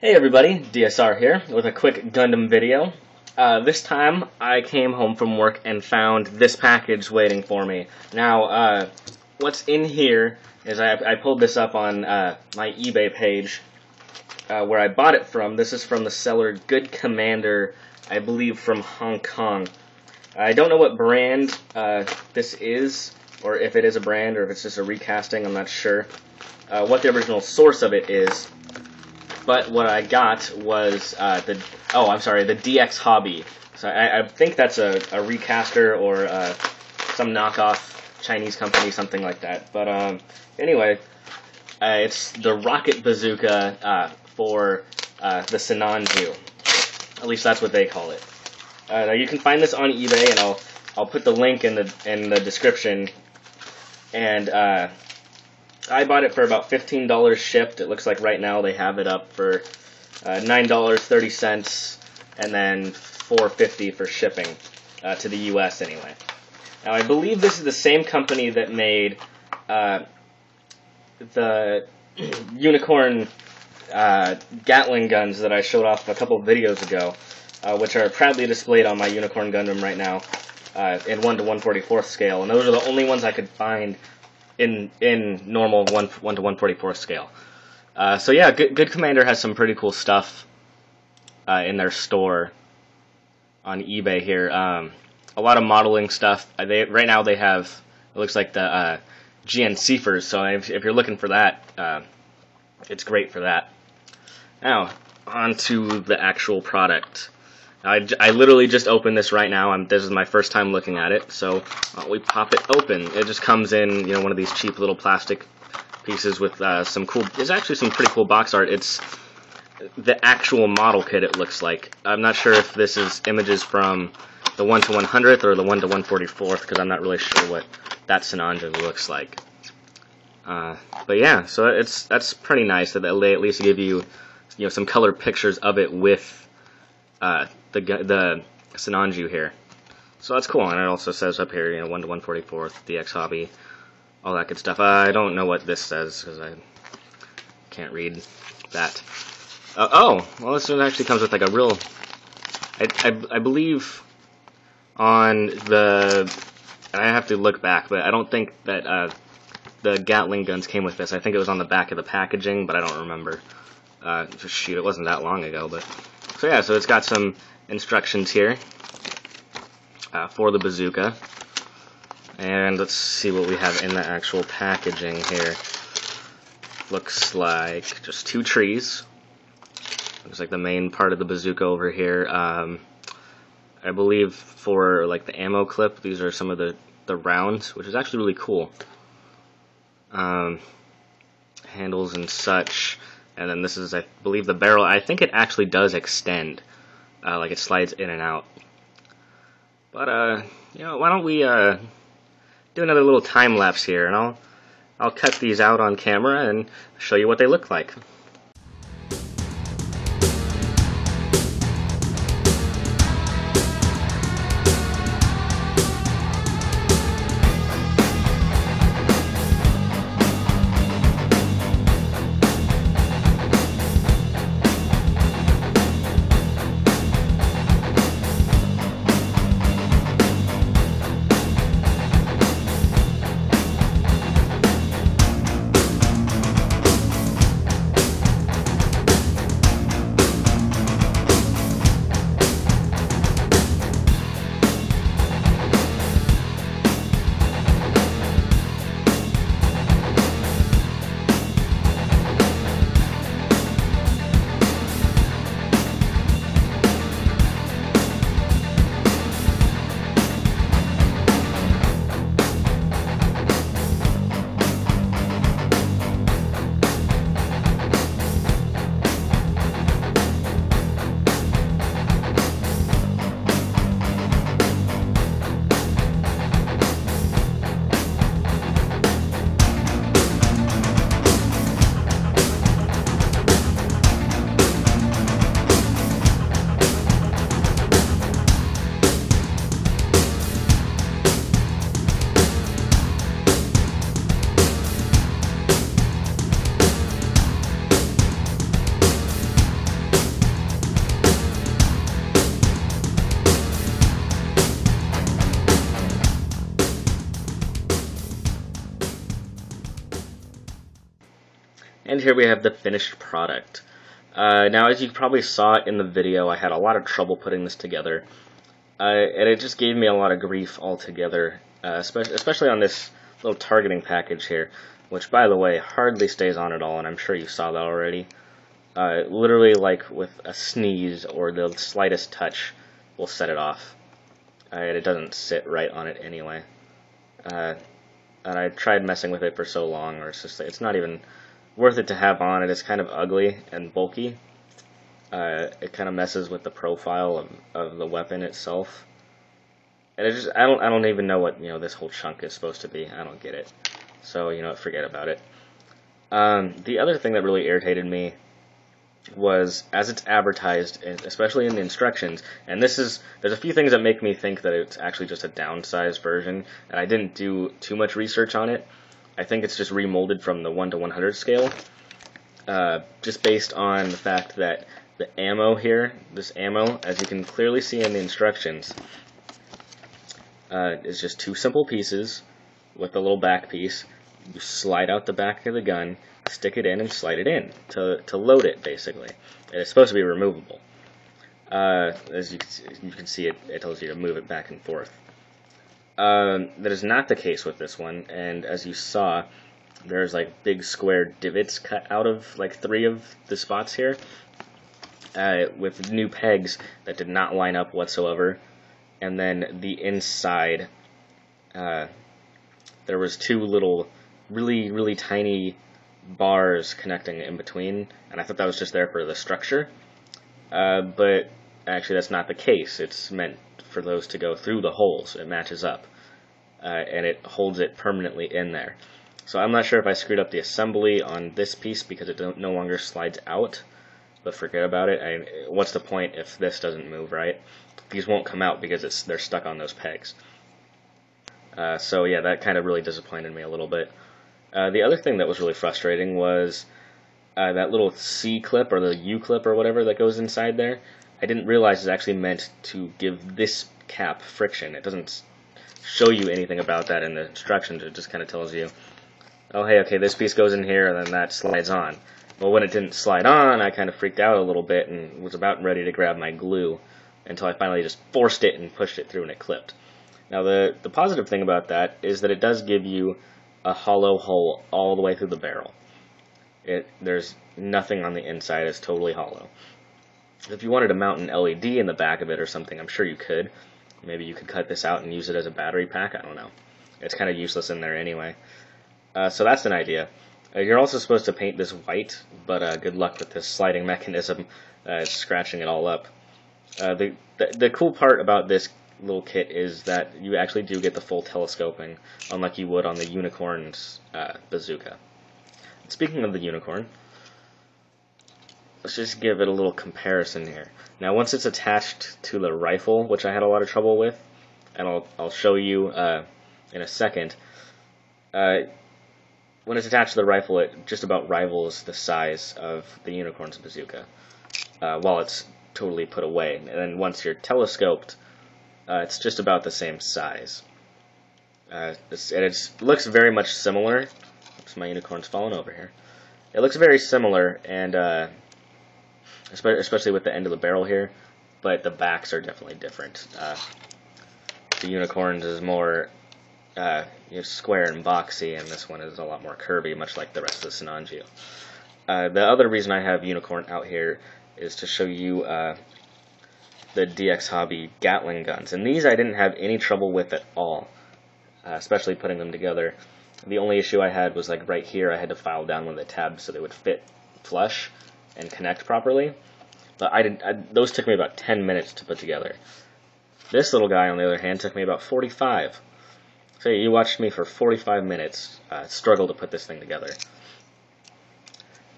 Hey everybody, DSR here with a quick Gundam video. This time I came home from work and found this package waiting for me. Now, what's in here is I pulled this up on my eBay page where I bought it from. This is from the seller Good Commander, I believe from Hong Kong. I don't know what brand this is, or if it is a brand, or if it's just a recasting, I'm not sure what the original source of it is. But what I got was the DX Hobby. So I think that's a recaster or some knockoff Chinese company, something like that. But anyway, it's the rocket bazooka for the Sinanju. At least that's what they call it. Now you can find this on eBay, and I'll put the link in the description. And I bought it for about $15 shipped. It looks like right now they have it up for $9.30 and then $4.50 for shipping to the US anyway. Now I believe this is the same company that made the unicorn Gatling guns that I showed off a couple of videos ago, which are proudly displayed on my Unicorn Gundam right now in 1 to 1/44 scale, and those are the only ones I could find in normal 1 to 1/44 scale. So yeah, Good Commander has some pretty cool stuff in their store on eBay here. A lot of modeling stuff. Right now they have, it looks like the GN Seafers, so if you're looking for that, it's great for that. Now, on to the actual product. I literally just opened this right now. This is my first time looking at it, so we pop it open. It just comes in, one of these cheap little plastic pieces with some cool. There's actually some pretty cool box art. It's the actual model kit. It looks like. I'm not sure if this is images from the 1 to 100th or the 1 to 1/44th, because I'm not really sure what that Sinanju looks like. But yeah, so that's pretty nice that they at least give you, some color pictures of it with the Sinanju here. So that's cool, and it also says up here, 1 to 1/44th, DX Hobby, all that good stuff. I don't know what this says, because I can't read that. Oh, well, this one actually comes with like a real, I believe on the, I have to look back, but I don't think that the Gatling guns came with this. I think it was on the back of the packaging, but I don't remember. Shoot, it wasn't that long ago, but so yeah, so it's got some instructions here for the bazooka, and let's see what we have in the actual packaging here. Looks like just 2 trees. Looks like the main part of the bazooka over here. I believe for like the ammo clip, these are some of the rounds, which is actually really cool. Handles and such. And then this is, I believe, the barrel. I think it actually does extend, like it slides in and out. But why don't we do another little time lapse here, and I'll cut these out on camera and show you what they look like. And here we have the finished product. Now, as you probably saw in the video, I had a lot of trouble putting this together, and it just gave me a lot of grief altogether, especially on this little targeting package here, which, by the way, hardly stays on at all, and I'm sure you saw that already. Literally, like with a sneeze or the slightest touch will set it off, and it doesn't sit right on it anyway. And I tried messing with it for so long, or it's not even worth it to have on. It is kind of ugly and bulky. It kind of messes with the profile of the weapon itself, and it just I don't even know what this whole chunk is supposed to be. I don't get it. So forget about it. The other thing that really irritated me was as it's advertised, especially in the instructions, and there's a few things that make me think that it's actually just a downsized version, and I didn't do too much research on it. I think it's just remolded from the 1 to 100 scale, just based on the fact that the ammo here, this ammo, as you can clearly see in the instructions, is just 2 simple pieces with a little back piece. You slide out the back of the gun, stick it in, and slide it in to load it, basically. And it's supposed to be removable. As you can see, it tells you to move it back and forth. That is not the case with this one, and as you saw, there's like big square divots cut out of like 3 of the spots here, with new pegs that did not line up whatsoever. And then the inside, there was 2 little really tiny bars connecting in between, and I thought that was just there for the structure, but actually that's not the case. It's meant for those to go through the holes. It matches up, and it holds it permanently in there. So I'm not sure if I screwed up the assembly on this piece because it no longer slides out, but forget about it. What's the point if this doesn't move, right? These won't come out because they're stuck on those pegs. So yeah, that kind of really disappointed me a little bit. The other thing that was really frustrating was that little C clip or the U clip or whatever that goes inside there. I didn't realize it's actually meant to give this cap friction. It doesn't show you anything about that in the instructions. It just kind of tells you, oh hey, okay, this piece goes in here and then that slides on. Well, when it didn't slide on, I kind of freaked out a little bit and was about ready to grab my glue until I finally just forced it and pushed it through and it clipped. Now the positive thing about that is that it does give you a hollow hole all the way through the barrel. There's nothing on the inside. It's totally hollow. If you wanted to mount an LED in the back of it or something, I'm sure you could. Maybe you could cut this out and use it as a battery pack. I don't know. It's kind of useless in there anyway. So that's an idea. You're also supposed to paint this white, but good luck with this sliding mechanism. It's scratching it all up. The cool part about this little kit is that you actually do get the full telescoping, unlike you would on the Unicorn's bazooka. Speaking of the Unicorn, let's just give it a little comparison here. Now, once it's attached to the rifle, which I had a lot of trouble with, and I'll show you in a second, when it's attached to the rifle, it just about rivals the size of the Unicorn's bazooka, while it's totally put away. And then once you're telescoped, it's just about the same size. It looks very much similar. Oops, my unicorn's falling over here. It looks very similar, and especially with the end of the barrel here, but the backs are definitely different. The Unicorn's is more square and boxy, and this one is a lot more curvy, much like the rest of the Sinanju. The other reason I have Unicorn out here is to show you the DX Hobby Gatling guns, and these I didn't have any trouble with at all, especially putting them together. The only issue I had was like right here. I had to file down one of the tabs so they would fit flush and connect properly, but those took me about 10 minutes to put together. This little guy, on the other hand, took me about 45. So you watched me for 45 minutes struggle to put this thing together.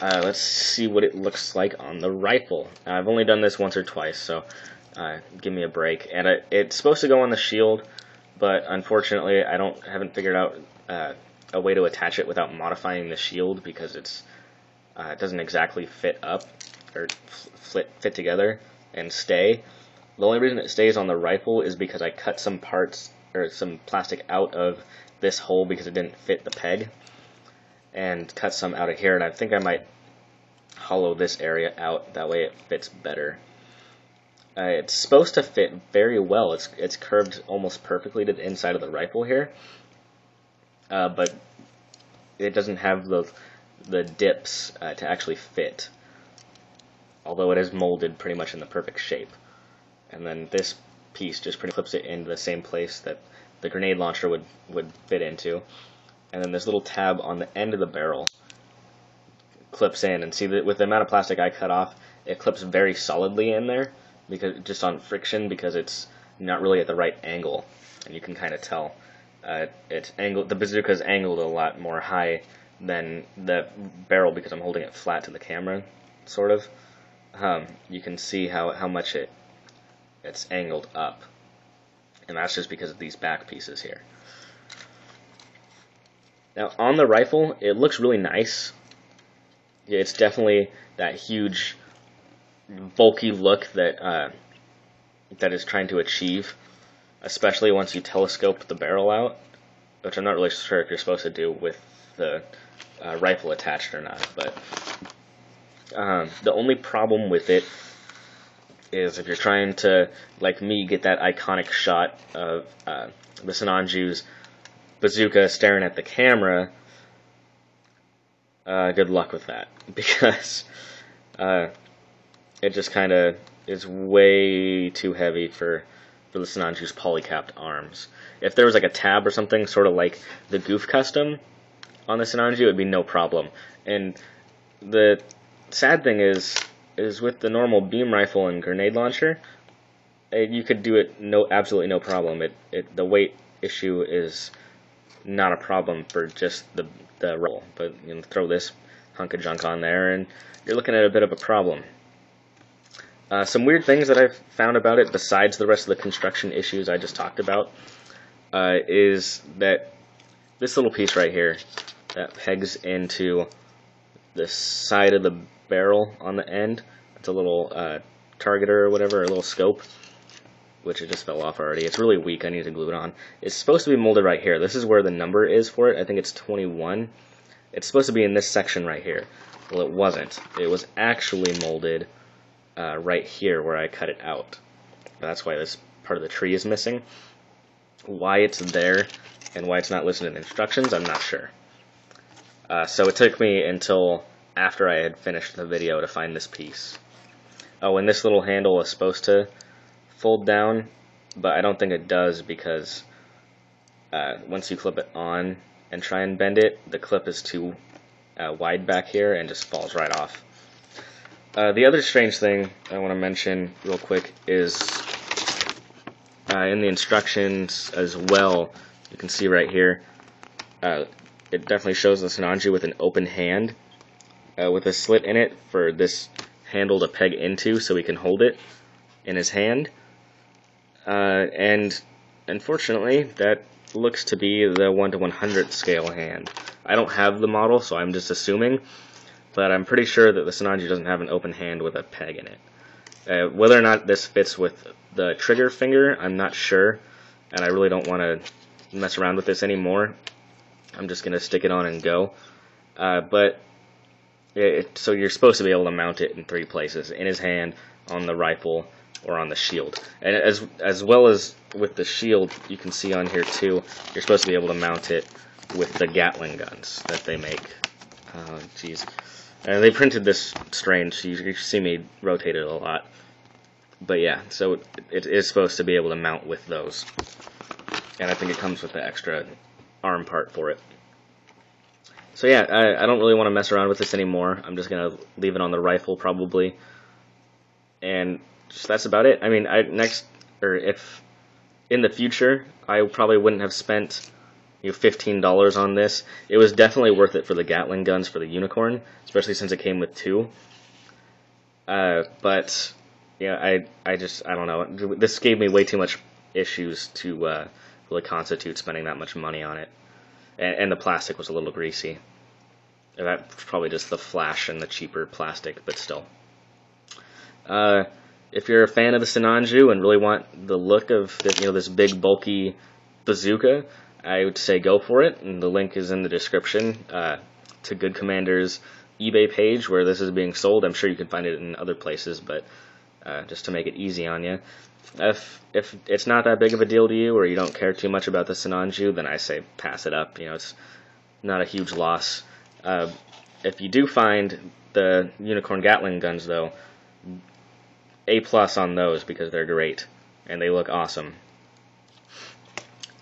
Let's see what it looks like on the rifle. I've only done this once or twice, so give me a break. And it's supposed to go on the shield, but unfortunately I haven't figured out a way to attach it without modifying the shield, because it doesn't exactly fit up or fit together and stay. The only reason it stays on the rifle is because I cut some parts or some plastic out of this hole because it didn't fit the peg. and cut some out of here, and I think I might hollow this area out, that way it fits better. It's supposed to fit very well. It's curved almost perfectly to the inside of the rifle here, but it doesn't have the dips to actually fit, although it is molded pretty much in the perfect shape. And then this piece just pretty clips it into the same place that the grenade launcher would fit into. And then this little tab on the end of the barrel clips in, and see that with the amount of plastic I cut off, it clips very solidly in there, because just on friction, because it's not really at the right angle, and you can kind of tell it's angled. The bazooka is angled a lot more high than the barrel because I'm holding it flat to the camera, sort of. You can see how much it's angled up, and that's just because of these back pieces here. Now on the rifle, it looks really nice. It's definitely that huge, bulky look that that is trying to achieve, especially once you telescope the barrel out, which I'm not really sure if you're supposed to do with the rifle attached or not. But the only problem with it is if you're trying to, like me, get that iconic shot of the Sinanju's bazooka staring at the camera, good luck with that, because it just kind of is way too heavy for the Sinanju's polycapped arms. If there was like a tab or something, sort of like the Goof Custom on the Sinanju, it would be no problem. And the sad thing is with the normal beam rifle and grenade launcher, you could do it absolutely no problem. The weight issue is not a problem for just the roll, but you know, throw this hunk of junk on there and you're looking at a bit of a problem. Some weird things that I've found about it, besides the rest of the construction issues I just talked about, is that this little piece right here that pegs into the side of the barrel on the end, it's a little targeter or whatever, a little scope, which it just fell off already. It's really weak, I need to glue it on. It's supposed to be molded right here. This is where the number is for it. I think it's 21. It's supposed to be in this section right here. Well, it wasn't. It was actually molded right here where I cut it out. That's why this part of the tree is missing. Why it's there and why it's not listed in instructions, I'm not sure. So it took me until after I had finished the video to find this piece. Oh, and this little handle is supposed to fold down, but I don't think it does, because once you clip it on and try and bend it, the clip is too wide back here and just falls right off. The other strange thing I want to mention real quick is in the instructions as well, you can see right here, it definitely shows the Sinanju with an open hand with a slit in it for this handle to peg into so he can hold it in his hand. And unfortunately, that looks to be the 1/100 scale hand. I don't have the model, so I'm just assuming, but I'm pretty sure that the Sinanju doesn't have an open hand with a peg in it. Whether or not this fits with the trigger finger, I'm not sure, and I really don't want to mess around with this anymore. I'm just going to stick it on and go. So you're supposed to be able to mount it in 3 places: in his hand, on the rifle, or on the shield. And as well as with the shield, you can see on here too, you're supposed to be able to mount it with the Gatling guns that they make. Oh, jeez. They printed this strange, you see me rotate it a lot. But yeah, so it is supposed to be able to mount with those. And I think it comes with the extra arm part for it. So yeah, I don't really want to mess around with this anymore. I'm just going to leave it on the rifle probably. And that's about it. I mean, if in the future, I probably wouldn't have spent $15 on this. It was definitely worth it for the Gatling guns for the Unicorn, especially since it came with 2. But yeah, I don't know. This gave me way too much issues to really constitute spending that much money on it. And the plastic was a little greasy. And that's probably just the flash and the cheaper plastic, but still. If you're a fan of the Sinanju and really want the look of this big bulky bazooka, I would say go for it, and the link is in the description. to Good Commander's eBay page where this is being sold. I'm sure you can find it in other places, but just to make it easy on you. If it's not that big of a deal to you, or you don't care too much about the Sinanju, then I say pass it up. You know, it's not a huge loss. If you do find the Unicorn Gatling guns, though, A+ on those, because they're great and they look awesome.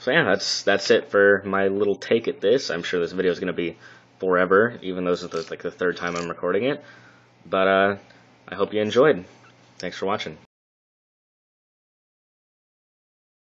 So yeah, that's it for my little take at this. I'm sure this video is going to be forever, even though this is like the third time I'm recording it. But I hope you enjoyed. Thanks for watching.